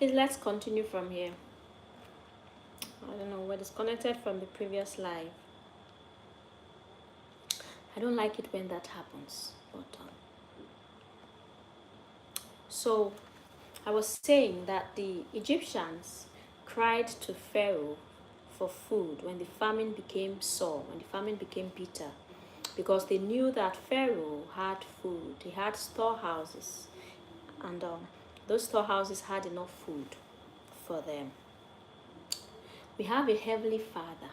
Let's continue from here. I don't know, we're disconnected from the previous live. I don't like it when that happens. But so I was saying that the Egyptians cried to Pharaoh for food when the famine became sore, when the famine became bitter, because they knew that Pharaoh had food. He had storehouses, and those storehouses had enough food for them. We have a heavenly Father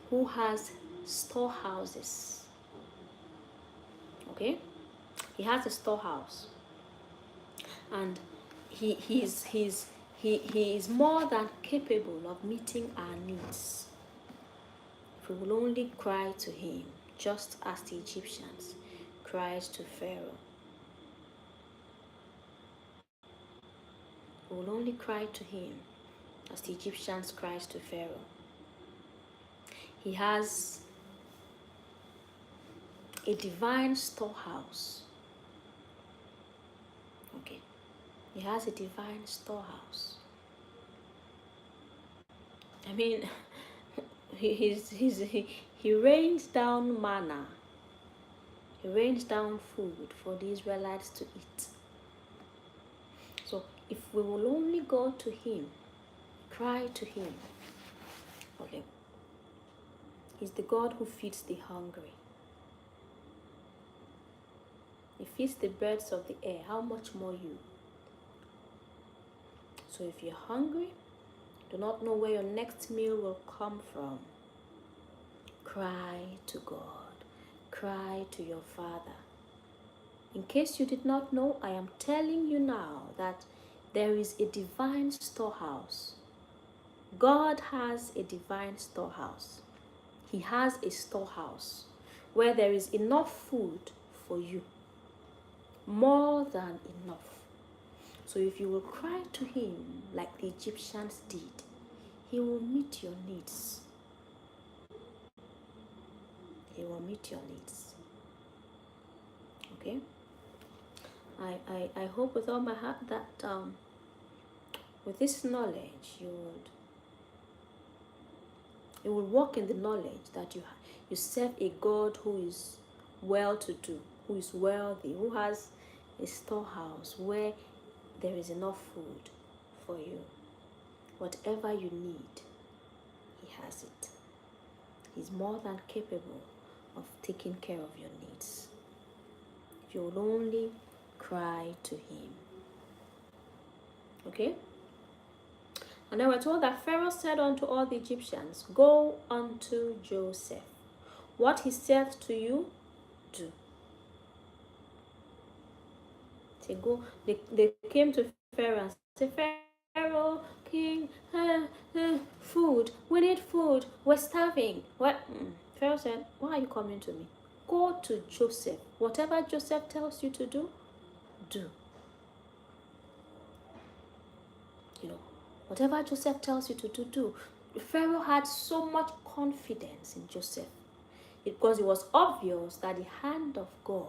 who has storehouses. Okay, he has a storehouse, and he is more than capable of meeting our needs if we will only cry to him, just as the Egyptians cried to Pharaoh. We will only cry to him as the Egyptians cried to Pharaoh. He has a divine storehouse. Okay, he has a divine storehouse. I mean, he rains down manna. He rains down food for the Israelites to eat. So if we will only go to him, cry to him, okay, he's the God who feeds the hungry. He feeds the birds of the air. How much more you? So if you're hungry, do not know where your next meal will come from, cry to God. Cry to your Father. In case you did not know, I am telling you now that there is a divine storehouse. God has a divine storehouse. He has a storehouse where there is enough food for you. More than enough. So if you will cry to him like the Egyptians did, he will meet your needs. He will meet your needs. Okay? I hope with all my heart that with this knowledge you will walk in the knowledge that you serve a God who is well-to-do, who is wealthy, who has a storehouse where there is enough food for you. Whatever you need, he has it. He's more than capable of taking care of your needs. If you will only cry to him. Okay? And then we're told that Pharaoh said unto all the Egyptians, go unto Joseph. What he said to you, do. Say, go. They came to Pharaoh and said, Pharaoh, king, food. We need food. We're starving. What? Pharaoh said, why are you coming to me? Go to Joseph. Whatever Joseph tells you to do, do. You know, whatever Joseph tells you to do. Pharaoh had so much confidence in Joseph because it was obvious that the hand of God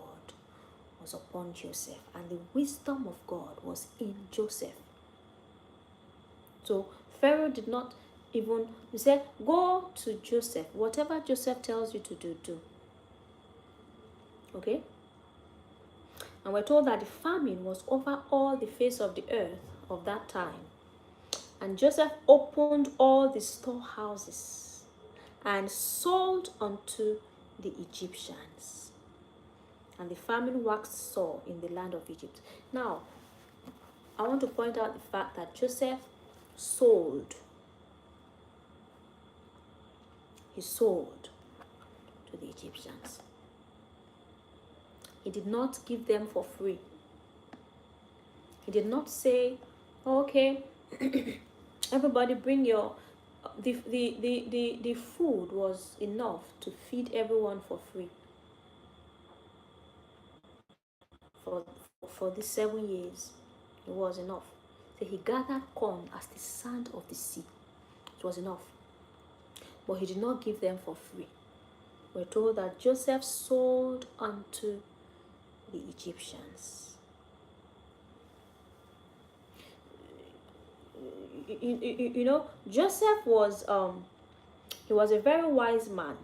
was upon Joseph and the wisdom of God was in Joseph. So Pharaoh did not even, he said, go to Joseph. Whatever Joseph tells you to do, do. Okay? And we're told that the famine was over all the face of the earth of that time. And Joseph opened all the storehouses and sold unto the Egyptians. And the famine waxed sore in the land of Egypt. Now, I want to point out the fact that Joseph sold. He sold to the Egyptians. He did not give them for free. He did not say, okay, everybody bring your... The food was enough to feed everyone for free. For these 7 years, it was enough. So he gathered corn as the sand of the sea. It was enough. But he did not give them for free. We're told that Joseph sold unto the Egyptians. you know, Joseph was he was a very wise man.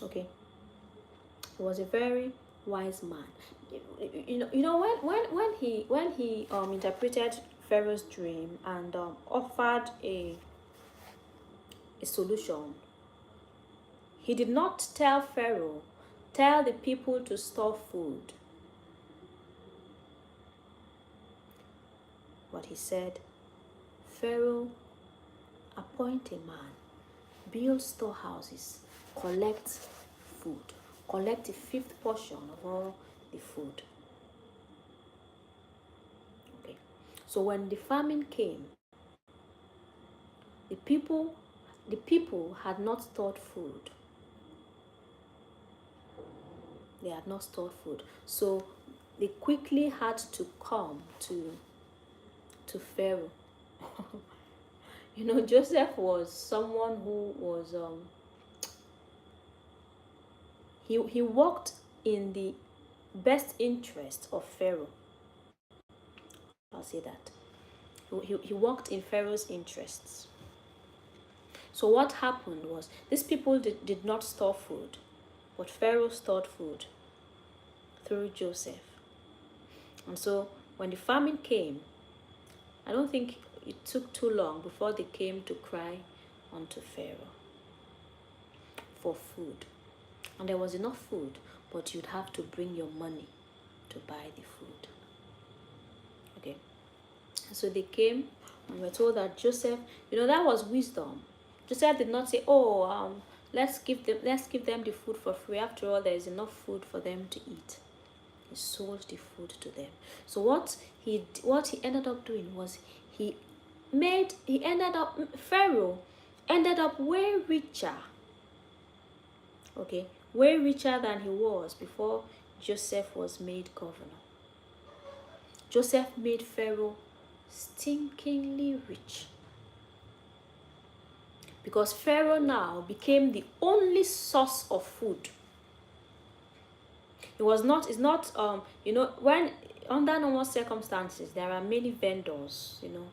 Okay, he was a very wise man. When he interpreted Pharaoh's dream and offered a solution, he did not tell Pharaoh, tell the people to store food. But he said, Pharaoh, appoint a man, build storehouses, collect food, collect a fifth portion of all the food. Okay. So when the famine came, the people had not stored food. They had not stored food. So they quickly had to come to Pharaoh. You know, Joseph was someone who was he worked in the best interest of Pharaoh. I'll say that. He worked in Pharaoh's interests. So what happened was, these people did not store food, but Pharaoh stored food through Joseph. And so when the famine came, I don't think it took too long before they came to cry unto Pharaoh for food. And there was enough food, but you'd have to bring your money to buy the food. Okay. And so they came and were told that Joseph, you know, that was wisdom. Joseph did not say, oh, let's give them the food for free. After all, there is enough food for them to eat. He sold the food to them. So what he ended up doing was Pharaoh ended up way richer. Okay, way richer than he was before Joseph was made governor. Joseph made Pharaoh stinkingly rich, because Pharaoh now became the only source of food. It's not you know, when under normal circumstances there are many vendors, you know,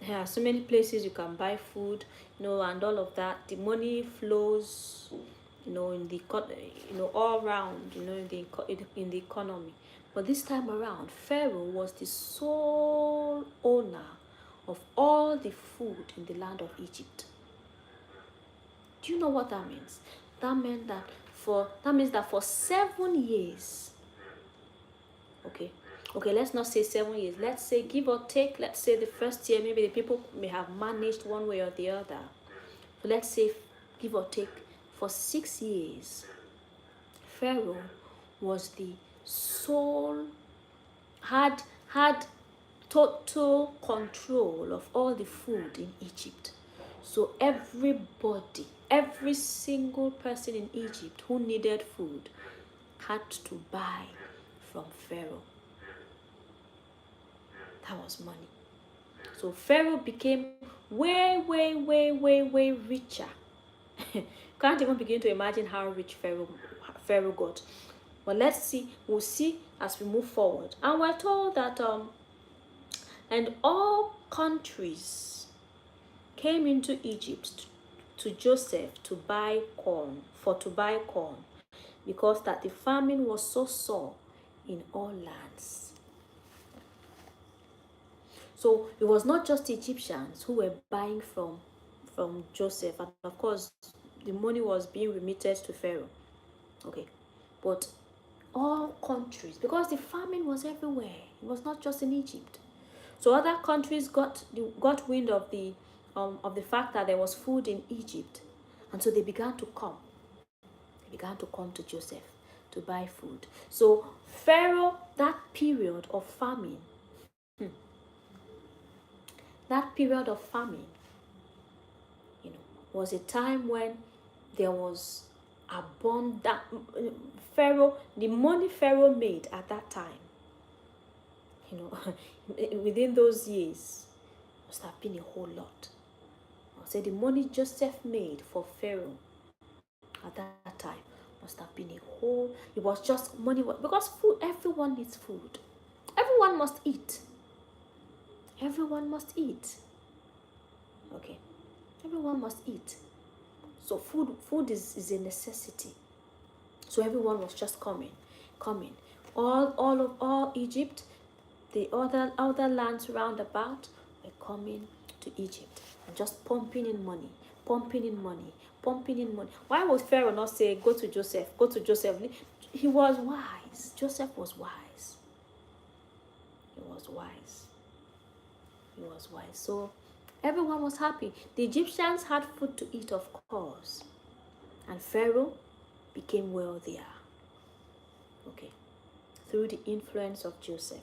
there are so many places you can buy food, you know, and all of that. The money flows, you know, all around, you know, in the economy. But this time around, Pharaoh was the sole owner of all the food in the land of Egypt. Do you know what that means? That means that for 7 years, okay, let's not say 7 years, let's say, give or take, let's say the first year, maybe the people may have managed one way or the other. So let's say, give or take, for 6 years, Pharaoh was the sole, had total control of all the food in Egypt. So everybody, every single person in Egypt who needed food had to buy from Pharaoh. That was money. So Pharaoh became way richer. Can't even begin to imagine how rich Pharaoh got. But let's see, we'll see as we move forward. And we're told that and all countries came into Egypt to Joseph to buy corn, because that the famine was so sore in all lands. So it was not just Egyptians who were buying from Joseph, and of course the money was being remitted to Pharaoh. Okay, but all countries, because the famine was everywhere. It was not just in Egypt. So other countries got wind of the fact that there was food in Egypt, and so they began to come. They began to come to Joseph to buy food. So Pharaoh, that period of famine, you know, was a time when there was abundant Pharaoh. The money Pharaoh made at that time, you know, within those years, must have been a whole lot. I'll say the money Joseph made for Pharaoh at that time must have been a whole. It was just money, because food. Everyone needs food. Everyone must eat. Everyone must eat. Okay, everyone must eat. So food is a necessity. So everyone was just coming. All Egypt, the other lands round about were coming to Egypt and just pumping in money. Why would Pharaoh not say, go to Joseph, go to Joseph? He was wise. Joseph was wise. He was wise. So everyone was happy. The Egyptians had food to eat, of course. And Pharaoh became wealthier. Okay. Through the influence of Joseph.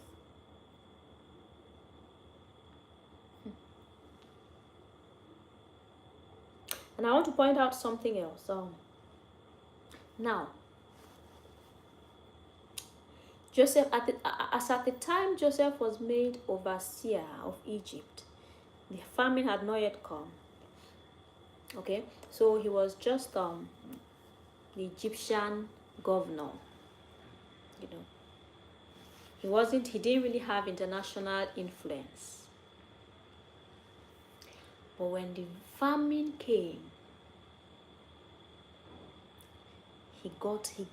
And I want to point out something else. Now, Joseph, at the time Joseph was made overseer of Egypt, the famine had not yet come. Okay, so he was just the Egyptian governor. You know, he didn't really have international influence. But when the famine came, he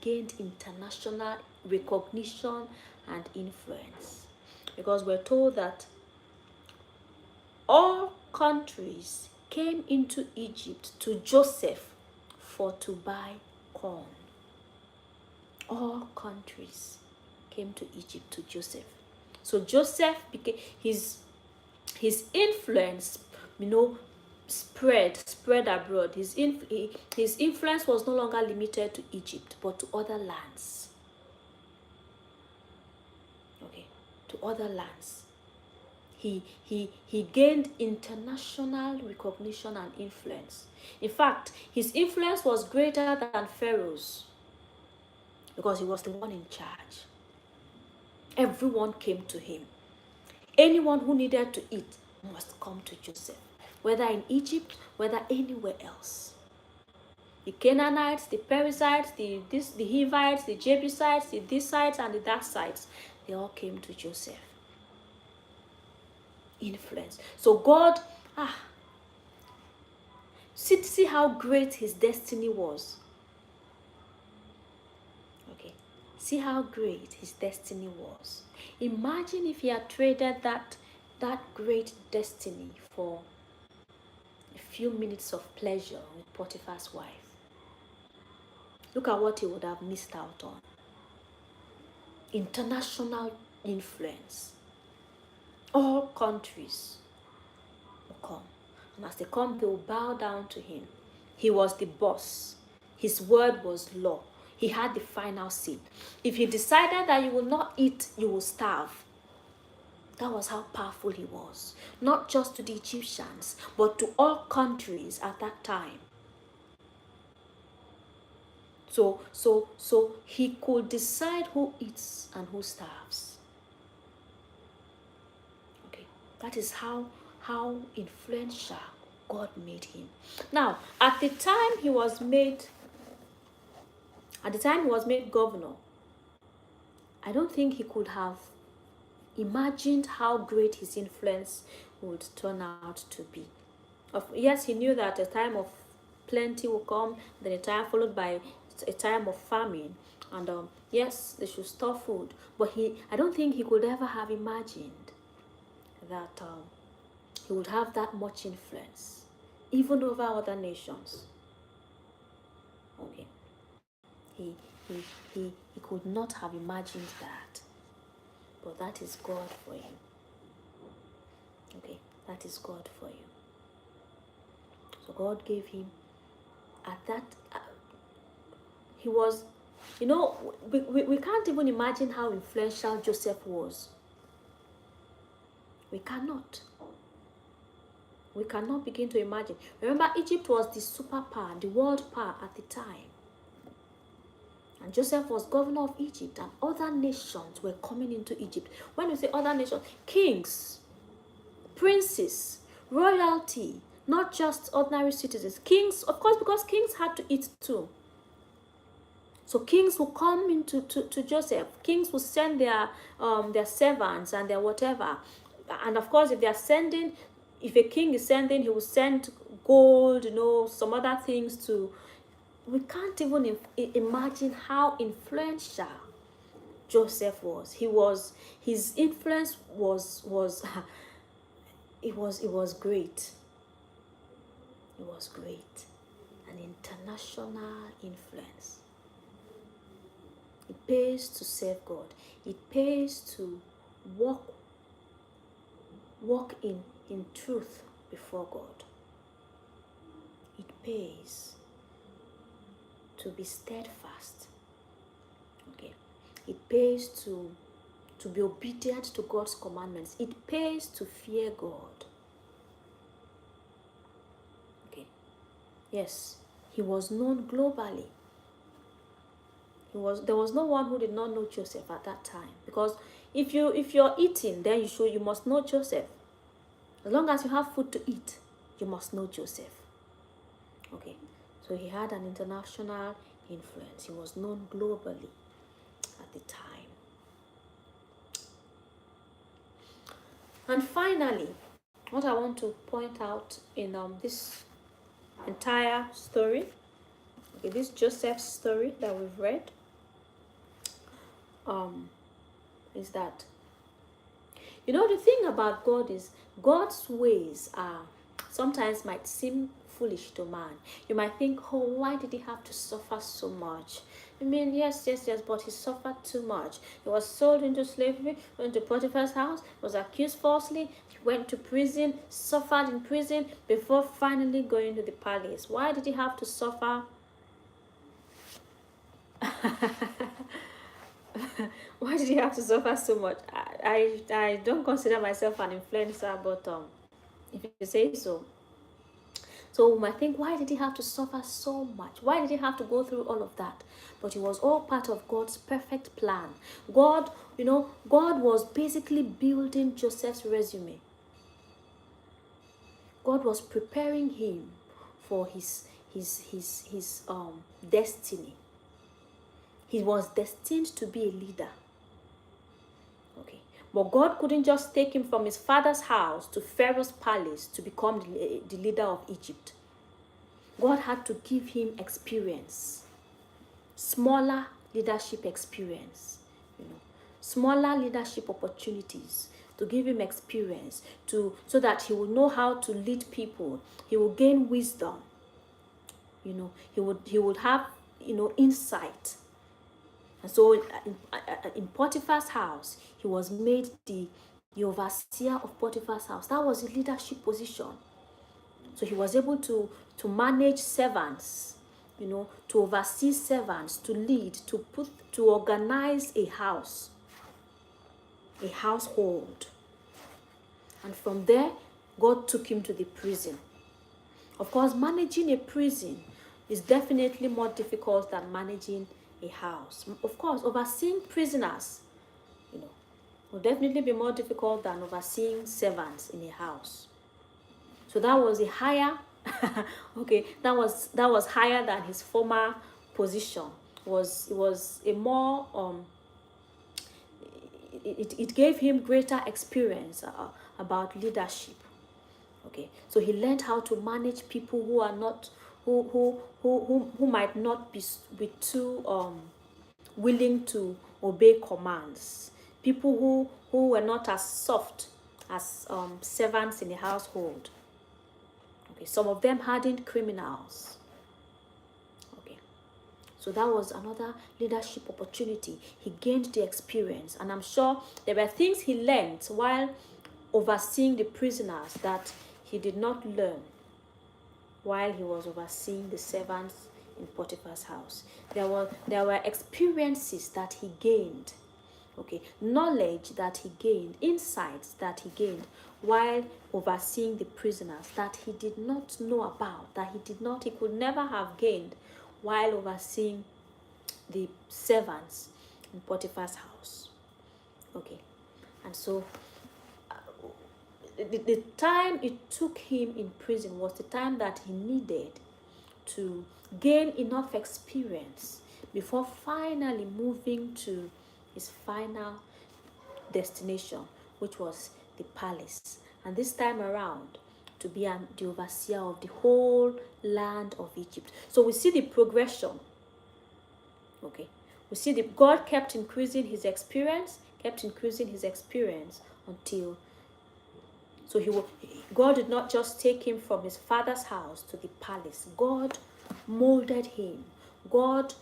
gained international recognition and influence, because we're told that all countries came into Egypt to Joseph to buy corn. All countries came to Egypt to Joseph. So Joseph became his influence, spread abroad. His influence was no longer limited to Egypt, but to other lands. Okay, to other lands. He gained international recognition and influence. In fact, his influence was greater than Pharaoh's, because he was the one in charge. Everyone came to him. Anyone who needed to eat must come to Joseph, whether in Egypt, whether anywhere else. The Canaanites, the Perizzites, the Hivites, the Jebusites, the this sides and the that sides, they all came to Joseph. Influence. So God, see how great his destiny was. Okay, see how great his destiny was. Imagine if he had traded that great destiny for a few minutes of pleasure with Potiphar's wife. Look at what he would have missed out on. International influence. All countries will come. And as they come, they will bow down to him. He was the boss. His word was law. He had the final say. If he decided that you will not eat, you will starve. That was how powerful he was. Not just to the Egyptians, but to all countries at that time. So he could decide who eats and who starves. Okay, that is how influential God made him. Now, at the time he was made governor, I don't think he could have imagined how great his influence would turn out to be. Yes, he knew that a time of plenty will come, then a time followed by a time of famine, and yes, they should store food. But I don't think he could ever have imagined that he would have that much influence, even over other nations. Okay, he could not have imagined that. But that is God for you. Okay, that is God for you. So God gave him at that. He was, we can't even imagine how influential Joseph was. We cannot begin to imagine. Remember, Egypt was the superpower, the world power at the time. And Joseph was governor of Egypt, and other nations were coming into Egypt. When we say other nations, kings, princes, royalty, not just ordinary citizens. Kings, of course, because kings had to eat too. So kings will come to Joseph. Kings will send their servants and their whatever. and of course, if they are sending, if a king is sending, he will send gold, some other things to. We can't even imagine how influential Joseph was. His influence was it was great. It was great. An international influence. It pays to serve God. It pays to walk in truth before God. It pays to be steadfast. Okay. It pays to be obedient to God's commandments. It pays to fear God. Okay. Yes, he was known globally. There was no one who did not know Joseph at that time, because if you're eating, then you must know Joseph. As long as you have food to eat, you must know Joseph. Okay, so he had an international influence. He was known globally at the time. And finally, what I want to point out in this entire story, okay, this Joseph story that we've read, is that, the thing about God is God's ways are sometimes might seem foolish to man. You might think, oh, why did he have to suffer so much? I mean, yes, but he suffered too much. He was sold into slavery, went to Potiphar's house, was accused falsely, went to prison, suffered in prison before finally going to the palace. Why did he have to suffer? Why did he have to suffer so much? I don't consider myself an influencer, but if you say so. So we might think, why did he have to suffer so much? Why did he have to go through all of that? But it was all part of God's perfect plan. God was basically building Joseph's resume. God was preparing him for his destiny. He was destined to be a leader. Okay. But God couldn't just take him from his father's house to Pharaoh's palace to become the leader of Egypt. God had to give him experience, smaller leadership experience, smaller leadership opportunities, to give him experience, so that he will know how to lead people. He will gain wisdom. He would have insight. And so in Potiphar's house, he was made the overseer of Potiphar's house. That was a leadership position. So he was able to manage servants, to oversee servants, to lead, to organize a house, a household. And from there, God took him to the prison. Of course, managing a prison is definitely more difficult than managing a house. Of course, overseeing prisoners, will definitely be more difficult than overseeing servants in a house. So that was a higher, okay, that was higher than his former position. It was a more it gave him greater experience about leadership. Okay, so he learned how to manage people who are not who might not be too willing to obey commands. People who were not as soft as servants in the household. Okay, some of them hardened criminals. Okay, so that was another leadership opportunity. He gained the experience, and I'm sure there were things he learned while overseeing the prisoners that he did not learn while he was overseeing the servants in Potiphar's house. There were experiences that he gained, okay, knowledge that he gained, insights that he gained while overseeing the prisoners that he did not know about, that he could never have gained while overseeing the servants in Potiphar's house. Okay, and so the time it took him in prison was the time that he needed to gain enough experience before finally moving to his final destination, which was the palace, and this time around to be the overseer of the whole land of Egypt. So we see the progression. Okay, we see that God kept increasing his experience, until God did not just take him from his father's house to the palace. God molded him. God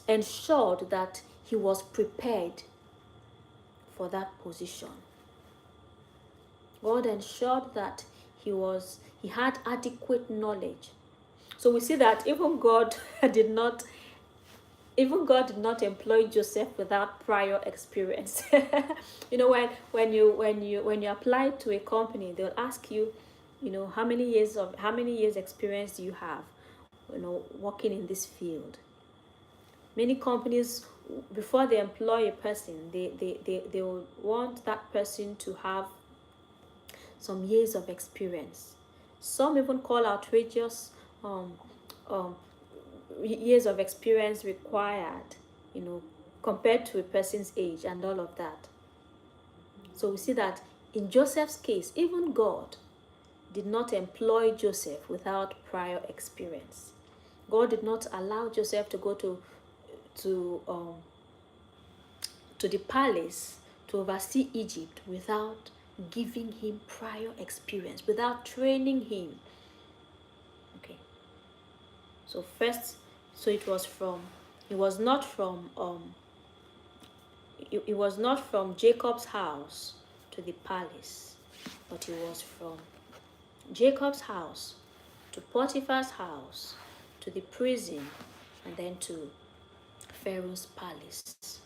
ensured that he was prepared for that position. God ensured that he had adequate knowledge. So we see that even God did not employ Joseph without prior experience. You know, when you apply to a company, they'll ask you, how many years experience do you have, working in this field. Many companies, before they employ a person, they will want that person to have some years of experience. Some even call outrageous years of experience required, compared to a person's age and all of that. So we see that in Joseph's case, even God did not employ Joseph without prior experience. God did not allow Joseph to go to the palace to oversee Egypt without giving him prior experience, without training him. Okay. So it was not from Jacob's house to the palace, but it was from Jacob's house to Potiphar's house to the prison, and then to Pharaoh's palace.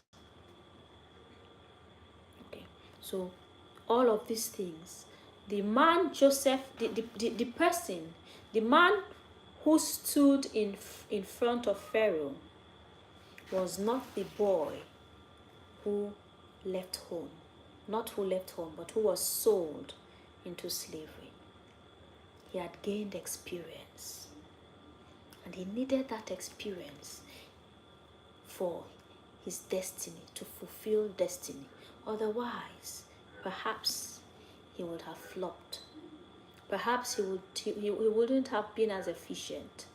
Okay, so all of these things, the man Joseph, the person, the man who stood in front of Pharaoh was not the boy who left home, but who was sold into slavery. He had gained experience, and he needed that experience for his destiny, to fulfill destiny. Otherwise, perhaps he would have flopped. Perhaps he wouldn't have been as efficient.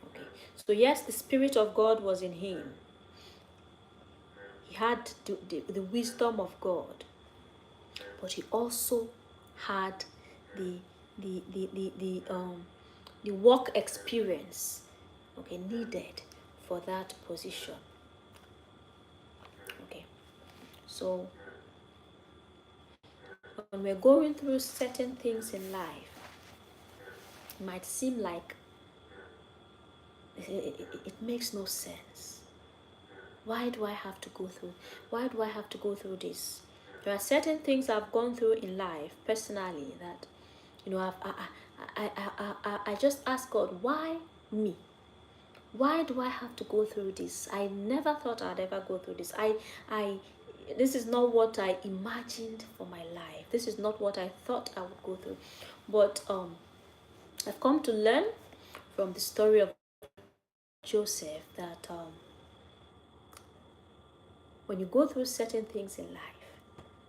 Okay. So yes, the Spirit of God was in him. He had the wisdom of God, but he also had the work experience, okay, needed for that position. Okay. So when we're going through certain things in life, it might seem like it makes no sense. Why do I have to go through this? There are certain things I've gone through in life personally that, I just ask God, why me? Why do I have to go through this? I never thought I'd ever go through this. This is not what I imagined for my life. This is not what I thought I would go through. But I've come to learn from the story of Joseph that when you go through certain things in life,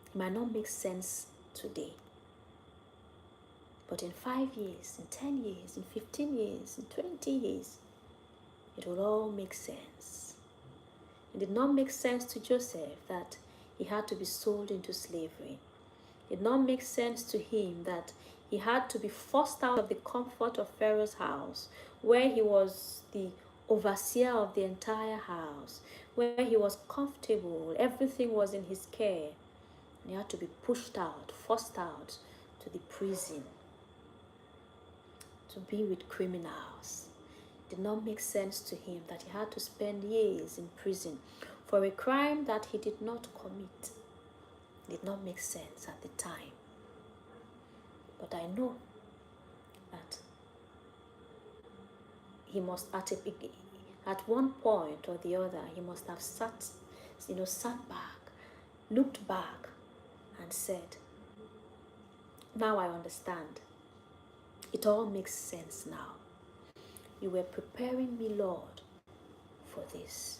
it might not make sense today. But in 5 years, in 10 years, in 15 years, in 20 years, it will all make sense. It did not make sense to Joseph that he had to be sold into slavery. It did not make sense to him that he had to be forced out of the comfort of Pharaoh's house, where he was the overseer of the entire house, where he was comfortable, everything was in his care. And he had to be pushed out, forced out to the prison, to be with criminals. It did not make sense to him that he had to spend years in prison for a crime that he did not commit. It did not make sense at the time. But I know that he must, at one point or the other, he must have sat back, looked back, and said, now I understand. It all makes sense now. You were preparing me, Lord, for this.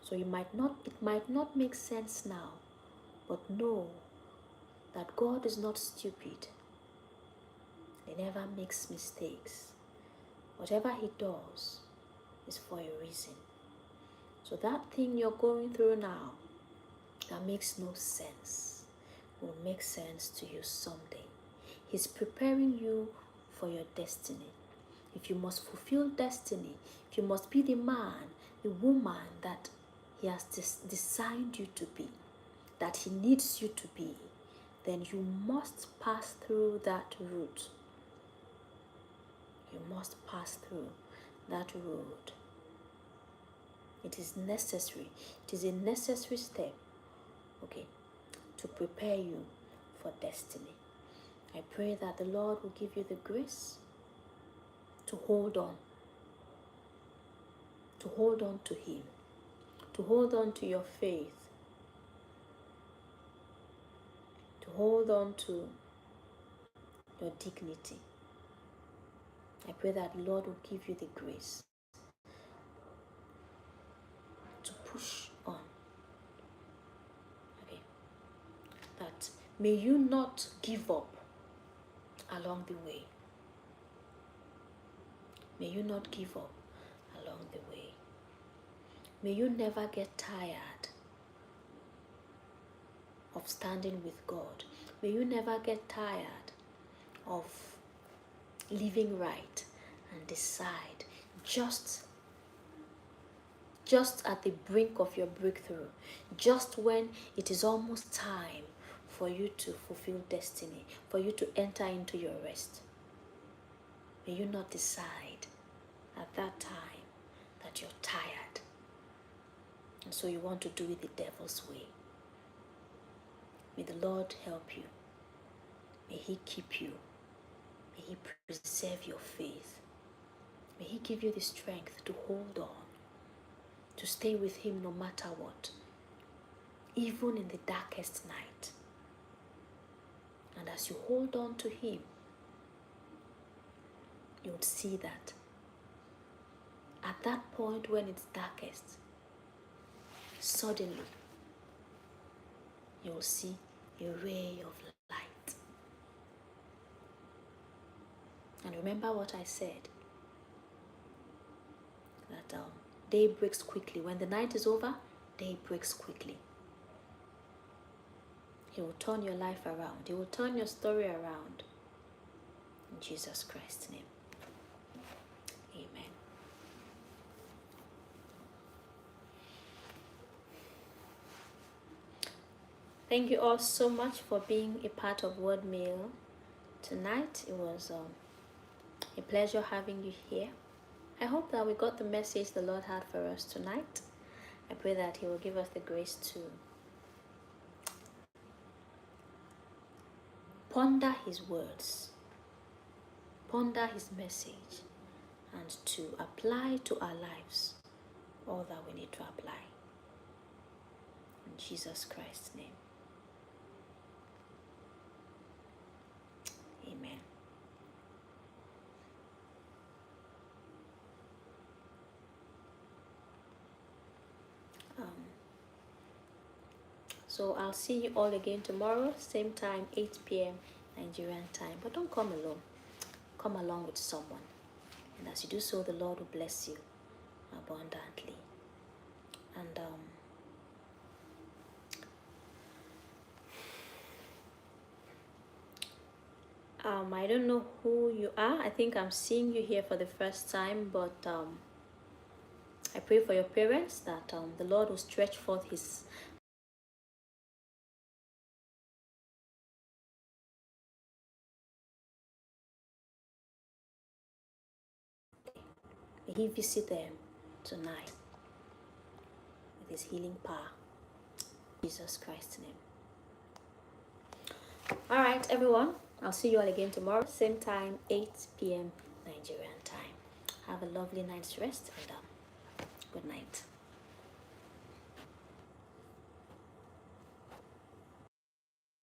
So it might not make sense now, But know that God is not stupid. He never makes mistakes. Whatever he does is for a reason. So that thing you're going through now that makes no sense will make sense to you someday. He's preparing you for your destiny. If you must fulfill destiny, if you must be the man, the woman that he has designed you to be, that he needs you to be, then you must pass through that route. You must pass through that road. It is necessary. It is a necessary step, okay, to prepare you for destiny. I pray that the Lord will give you the grace to hold on to him, to hold on to your faith, to hold on to your dignity. I pray that the Lord will give you the grace to push on. Okay. That may you not give up along the way. May you not give up along the way. May you never get tired of standing with God. May you never get tired of living right and decide just at the brink of your breakthrough, just when it is almost time for you to fulfill destiny, for you to enter into your rest. May you not decide at that time that you're tired, and so you want to do it the devil's way. May the Lord help you. May he keep you. May he preserve your faith. May he give you the strength to hold on, to stay with him no matter what, even in the darkest night. And as you hold on to him, you would see that at that point when it's darkest, suddenly you will see a ray of light. And remember what I said, that day breaks quickly. When the night is over, day breaks quickly. He will turn your life around. He will turn your story around. In Jesus Christ's name. Amen. Thank you all so much for being a part of Word Meal tonight. It was a pleasure having you here. I hope that we got the message the Lord had for us tonight. I pray that he will give us the grace to ponder his words, ponder his message, and to apply to our lives all that we need to apply. In Jesus Christ's name. Amen. So I'll see you all again tomorrow, same time, 8 p.m. Nigerian time. But don't come alone. Come along with someone. And as you do so, the Lord will bless you abundantly. And I don't know who you are. I think I'm seeing you here for the first time, but I pray for your parents that the Lord will stretch forth his may he visit them tonight with his healing power. In Jesus Christ's name. All right, everyone. I'll see you all again tomorrow, same time, 8 p.m. Nigerian time. Have a lovely night's rest and good night.